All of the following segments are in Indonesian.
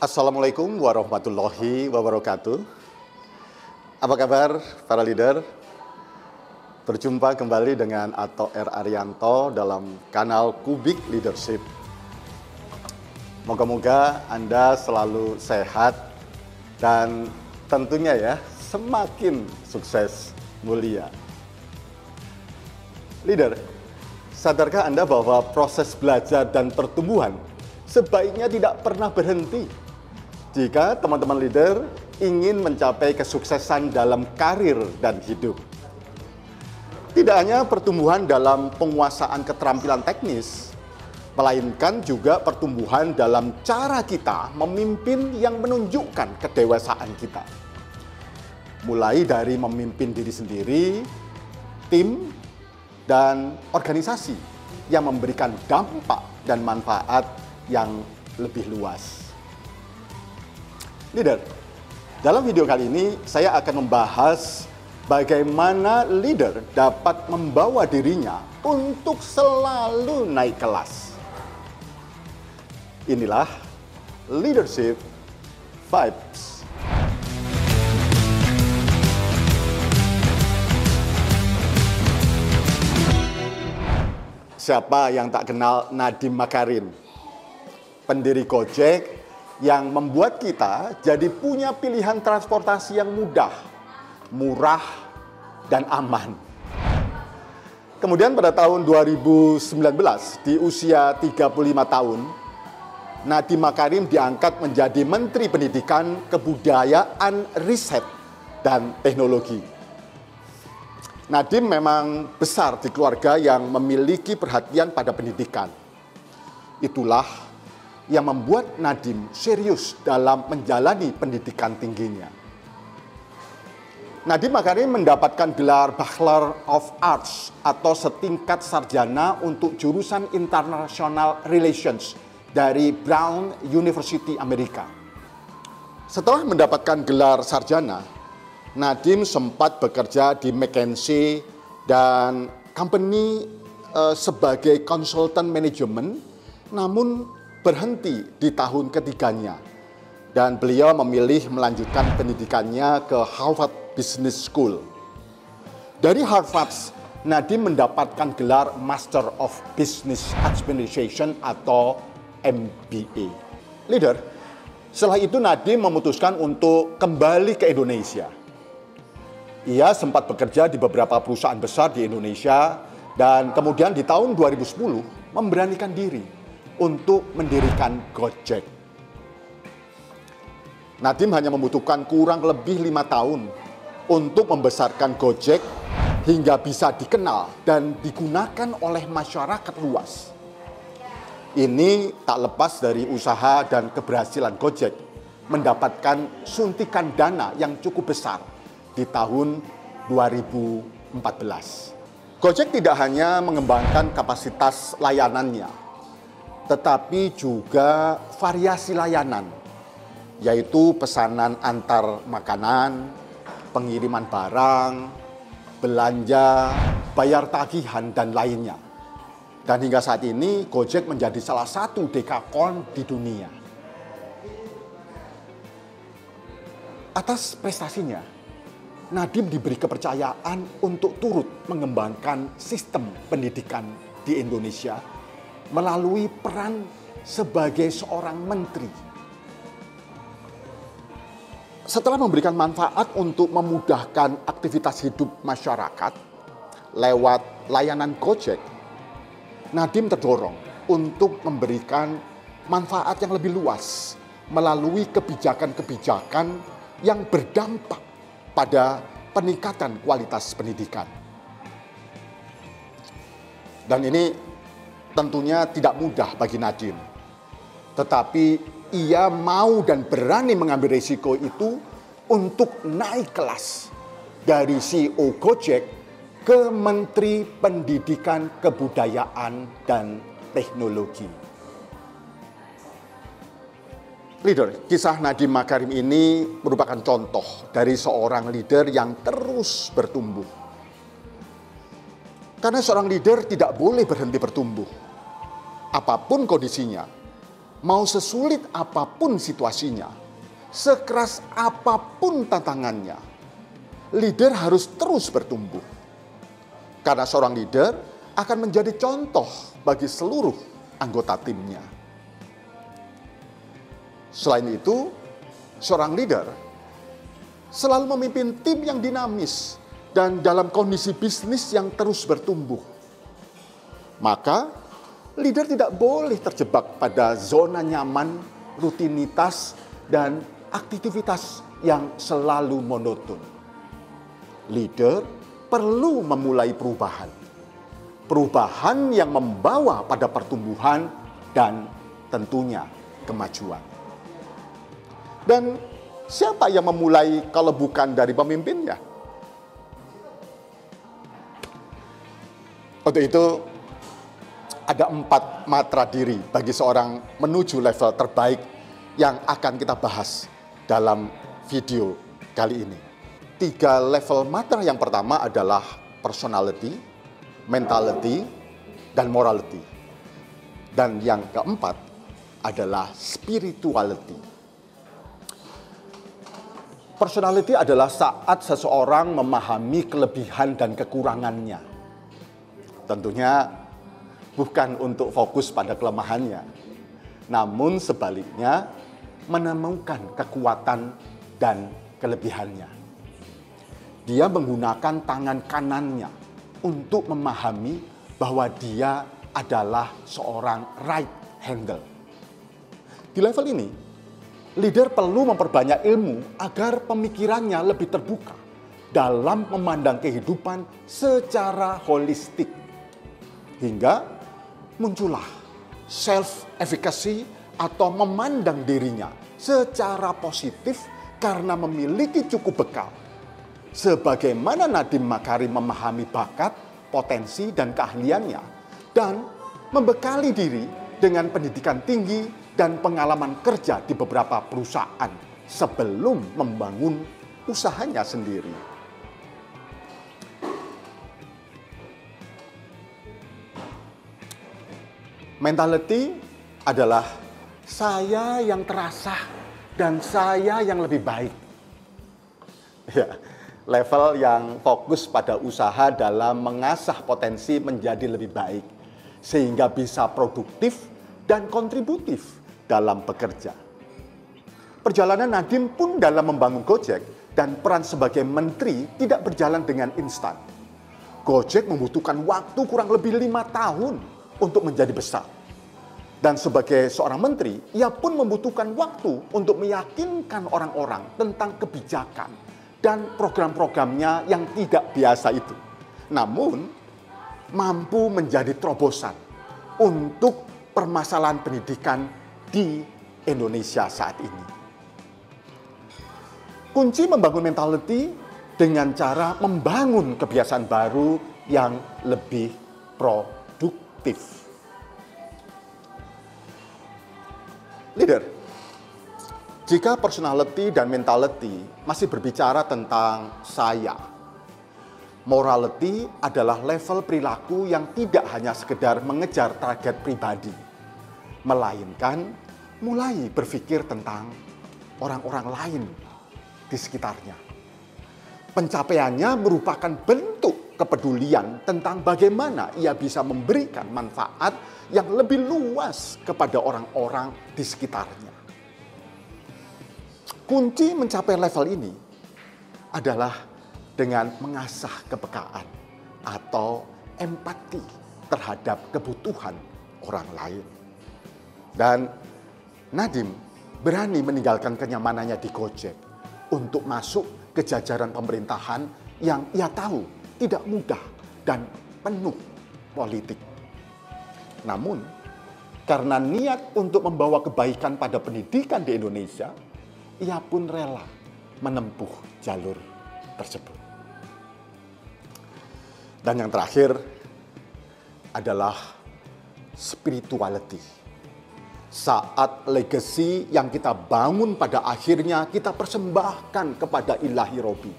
Assalamualaikum warahmatullahi wabarakatuh. Apa kabar para leader? Berjumpa kembali dengan Ato R. Arianto dalam kanal Kubik Leadership. Moga-moga Anda selalu sehat dan tentunya ya semakin sukses mulia. Leader, sadarkah Anda bahwa proses belajar dan pertumbuhan sebaiknya tidak pernah berhenti? Jika teman-teman leader ingin mencapai kesuksesan dalam karir dan hidup. Tidak hanya pertumbuhan dalam penguasaan keterampilan teknis, melainkan juga pertumbuhan dalam cara kita memimpin yang menunjukkan kedewasaan kita. Mulai dari memimpin diri sendiri, tim, dan organisasi yang memberikan dampak dan manfaat yang lebih luas. Leader, dalam video kali ini saya akan membahas bagaimana leader dapat membawa dirinya untuk selalu naik kelas. Inilah Leadership Vibes. Siapa yang tak kenal Nadiem Makarim, pendiri Gojek, yang membuat kita jadi punya pilihan transportasi yang mudah, murah, dan aman. Kemudian pada tahun 2019, di usia 35 tahun, Nadiem Makarim diangkat menjadi Menteri Pendidikan, Kebudayaan, Riset, dan Teknologi. Nadiem memang besar di keluarga yang memiliki perhatian pada pendidikan. Itulah yang membuat Nadiem serius dalam menjalani pendidikan tingginya. Nadiem Makarim mendapatkan gelar Bachelor of Arts atau setingkat sarjana untuk jurusan International Relations dari Brown University Amerika. Setelah mendapatkan gelar sarjana, Nadiem sempat bekerja di McKinsey dan company sebagai konsultan manajemen, namun berhenti di tahun ketiganya. Dan beliau memilih melanjutkan pendidikannya ke Harvard Business School. Dari Harvard, Nadiem mendapatkan gelar Master of Business Administration atau MBA. Leader, setelah itu Nadiem memutuskan untuk kembali ke Indonesia. Ia sempat bekerja di beberapa perusahaan besar di Indonesia dan kemudian di tahun 2010 memberanikan diri untuk mendirikan Gojek. Nadiem hanya membutuhkan kurang lebih 5 tahun untuk membesarkan Gojek hingga bisa dikenal dan digunakan oleh masyarakat luas. Ini tak lepas dari usaha dan keberhasilan Gojek mendapatkan suntikan dana yang cukup besar di tahun 2014. Gojek tidak hanya mengembangkan kapasitas layanannya, tetapi juga variasi layanan, yaitu pesanan antar makanan, pengiriman barang, belanja, bayar tagihan, dan lainnya. Dan hingga saat ini, Gojek menjadi salah satu dekakon di dunia. Atas prestasinya, Nadiem diberi kepercayaan untuk turut mengembangkan sistem pendidikan di Indonesia melalui peran sebagai seorang menteri. Setelah memberikan manfaat untuk memudahkan aktivitas hidup masyarakat lewat layanan Gojek, Nadiem terdorong untuk memberikan manfaat yang lebih luas melalui kebijakan-kebijakan yang berdampak pada peningkatan kualitas pendidikan. Dan ini tentunya tidak mudah bagi Nadiem. Tetapi ia mau dan berani mengambil risiko itu untuk naik kelas dari CEO Gojek ke Menteri Pendidikan, Kebudayaan, dan Teknologi. Leader, kisah Nadiem Makarim ini merupakan contoh dari seorang leader yang terus bertumbuh. Karena seorang leader tidak boleh berhenti bertumbuh. Apapun kondisinya, Mau sesulit apapun situasinya, sekeras apapun tantangannya, leader harus terus bertumbuh. Karena seorang leader akan menjadi contoh bagi seluruh anggota timnya. Selain itu, seorang leader selalu memimpin tim yang dinamis dan dalam kondisi bisnis yang terus bertumbuh. Maka, leader tidak boleh terjebak pada zona nyaman, rutinitas, dan aktivitas yang selalu monoton. Leader perlu memulai perubahan. Perubahan yang membawa pada pertumbuhan dan tentunya kemajuan. Dan siapa yang memulai kalau bukan dari pemimpinnya? Untuk itu, ada 4 matra diri bagi seorang menuju level terbaik yang akan kita bahas dalam video kali ini. 3 level matra yang pertama adalah personality, mentality, dan morality. Dan yang keempat adalah spirituality. Personality adalah saat seseorang memahami kelebihan dan kekurangannya. Tentunya bukan untuk fokus pada kelemahannya, namun sebaliknya menemukan kekuatan dan kelebihannya. Dia menggunakan tangan kanannya untuk memahami bahwa dia adalah seorang right hander. Di level ini, leader perlu memperbanyak ilmu agar pemikirannya lebih terbuka dalam memandang kehidupan secara holistik. Hingga muncullah self-efficacy atau memandang dirinya secara positif karena memiliki cukup bekal. Sebagaimana Nadiem Makarim memahami bakat, potensi, dan keahliannya, dan membekali diri dengan pendidikan tinggi dan pengalaman kerja di beberapa perusahaan sebelum membangun usahanya sendiri. Mentality adalah saya yang terasa dan saya yang lebih baik. Ya, level yang fokus pada usaha dalam mengasah potensi menjadi lebih baik, sehingga bisa produktif dan kontributif dalam bekerja. Perjalanan Nadiem pun dalam membangun Gojek dan peran sebagai menteri tidak berjalan dengan instan. Gojek membutuhkan waktu kurang lebih 5 tahun untuk menjadi besar. Dan sebagai seorang menteri, ia pun membutuhkan waktu untuk meyakinkan orang-orang tentang kebijakan dan program-programnya yang tidak biasa itu. Namun, mampu menjadi terobosan untuk permasalahan pendidikan di Indonesia saat ini. Kunci membangun mentality dengan cara membangun kebiasaan baru yang lebih produktif. Leader, jika personality dan mentality masih berbicara tentang saya, morality adalah level perilaku yang tidak hanya sekedar mengejar target pribadi, melainkan mulai berpikir tentang orang-orang lain di sekitarnya. Pencapaiannya merupakan bentuk kepedulian tentang bagaimana ia bisa memberikan manfaat yang lebih luas kepada orang-orang di sekitarnya. Kunci mencapai level ini adalah dengan mengasah kepekaan atau empati terhadap kebutuhan orang lain. Dan Nadiem berani meninggalkan kenyamanannya di Gojek untuk masuk ke jajaran pemerintahan yang ia tahu tidak mudah dan penuh politik. Namun, karena niat untuk membawa kebaikan pada pendidikan di Indonesia, ia pun rela menempuh jalur tersebut. Dan yang terakhir adalah spirituality. Saat legacy yang kita bangun pada akhirnya kita persembahkan kepada Ilahi Robi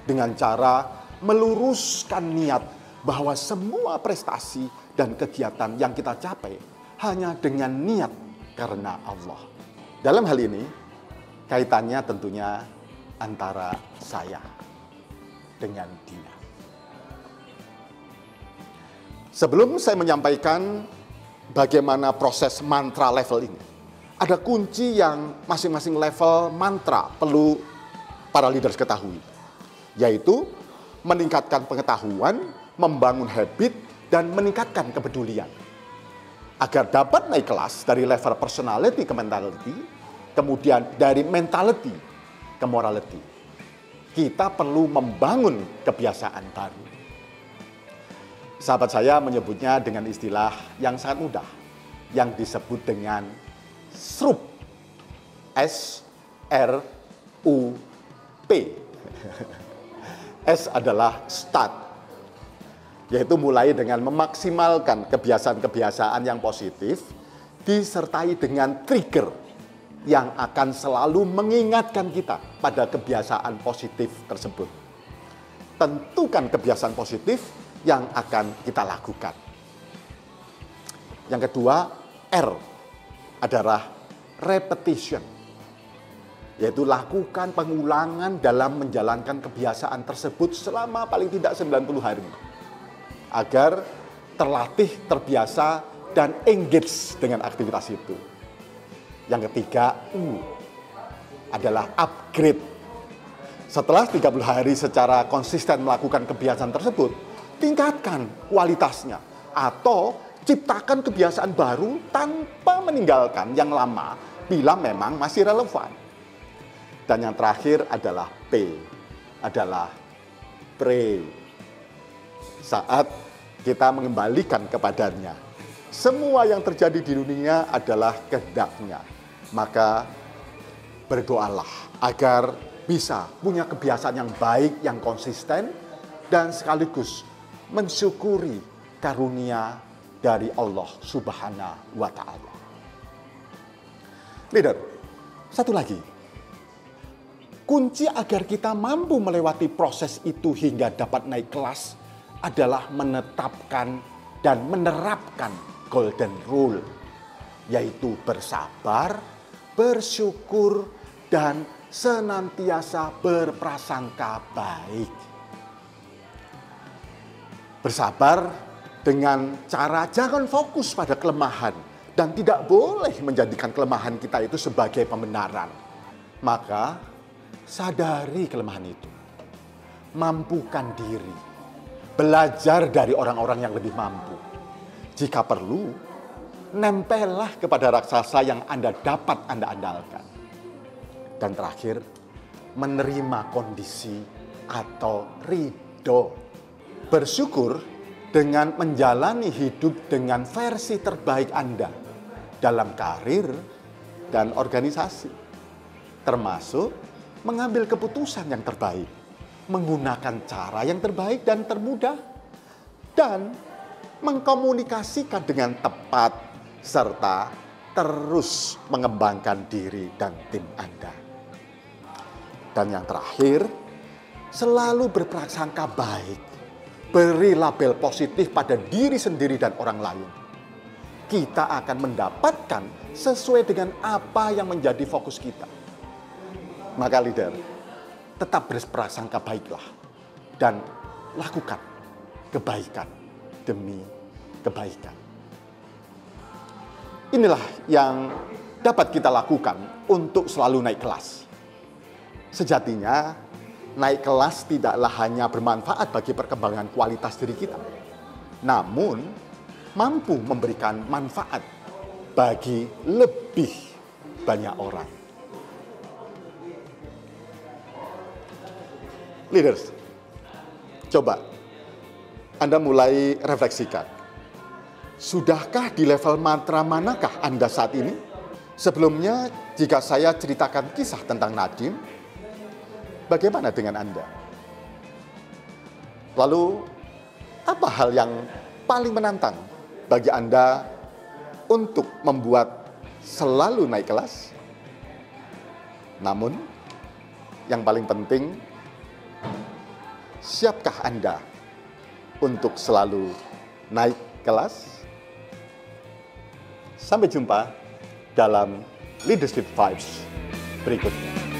dengan cara meluruskan niat bahwa semua prestasi dan kegiatan yang kita capai hanya dengan niat karena Allah. Dalam hal ini, kaitannya tentunya antara saya dengan dia. Sebelum saya menyampaikan bagaimana proses mantra level ini, ada kunci yang masing-masing level mantra perlu para leaders ketahui, yaitu meningkatkan pengetahuan, membangun habit, dan meningkatkan kepedulian. Agar dapat naik kelas dari level personality ke mentality, kemudian dari mentality ke morality, kita perlu membangun kebiasaan baru. Sahabat saya menyebutnya dengan istilah yang sangat mudah, yang disebut dengan SRUP. S-R-U-P. S adalah start, yaitu mulai dengan memaksimalkan kebiasaan-kebiasaan yang positif, disertai dengan trigger yang akan selalu mengingatkan kita pada kebiasaan positif tersebut. Tentukan kebiasaan positif yang akan kita lakukan. Yang kedua, R adalah repetition, yaitu lakukan pengulangan dalam menjalankan kebiasaan tersebut selama paling tidak 90 hari, agar terlatih, terbiasa, dan engage dengan aktivitas itu. Yang ketiga, U adalah upgrade. Setelah 30 hari secara konsisten melakukan kebiasaan tersebut, tingkatkan kualitasnya atau ciptakan kebiasaan baru tanpa meninggalkan yang lama bila memang masih relevan. Dan yang terakhir adalah P, adalah pray. Saat kita mengembalikan kepadanya, semua yang terjadi di dunia adalah kehendak-Nya. Maka berdoalah agar bisa punya kebiasaan yang baik, yang konsisten, dan sekaligus mensyukuri karunia dari Allah Subhanahu wa Ta'ala. Leader, satu lagi. Kunci agar kita mampu melewati proses itu hingga dapat naik kelas adalah menetapkan dan menerapkan golden rule, yaitu bersabar, bersyukur, dan senantiasa berprasangka baik. Bersabar dengan cara jangan fokus pada kelemahan dan tidak boleh menjadikan kelemahan kita itu sebagai pembenaran. Maka sadari kelemahan itu, mampukan diri, belajar dari orang-orang yang lebih mampu. Jika perlu, nempellah kepada raksasa yang Anda dapat Anda andalkan. Dan terakhir, menerima kondisi atau ridho. Bersyukur dengan menjalani hidup dengan versi terbaik Anda dalam karir dan organisasi. Termasuk mengambil keputusan yang terbaik, menggunakan cara yang terbaik dan termudah, dan mengkomunikasikan dengan tepat, serta terus mengembangkan diri dan tim Anda. Dan yang terakhir, selalu berprasangka baik. Beri label positif pada diri sendiri dan orang lain. Kita akan mendapatkan sesuai dengan apa yang menjadi fokus kita. Maka leader, tetap berprasangka baiklah dan lakukan kebaikan demi kebaikan. Inilah yang dapat kita lakukan untuk selalu naik kelas. Sejatinya, naik kelas tidaklah hanya bermanfaat bagi perkembangan kualitas diri kita, namun mampu memberikan manfaat bagi lebih banyak orang. Leaders, coba Anda mulai refleksikan. Sudahkah di level mantra manakah Anda saat ini? Sebelumnya, jika saya ceritakan kisah tentang Nadim, bagaimana dengan Anda? Lalu, apa hal yang paling menantang bagi Anda untuk membuat selalu naik kelas? Namun, yang paling penting, siapkah Anda untuk selalu naik kelas? Sampai jumpa dalam Leadership Vibes berikutnya.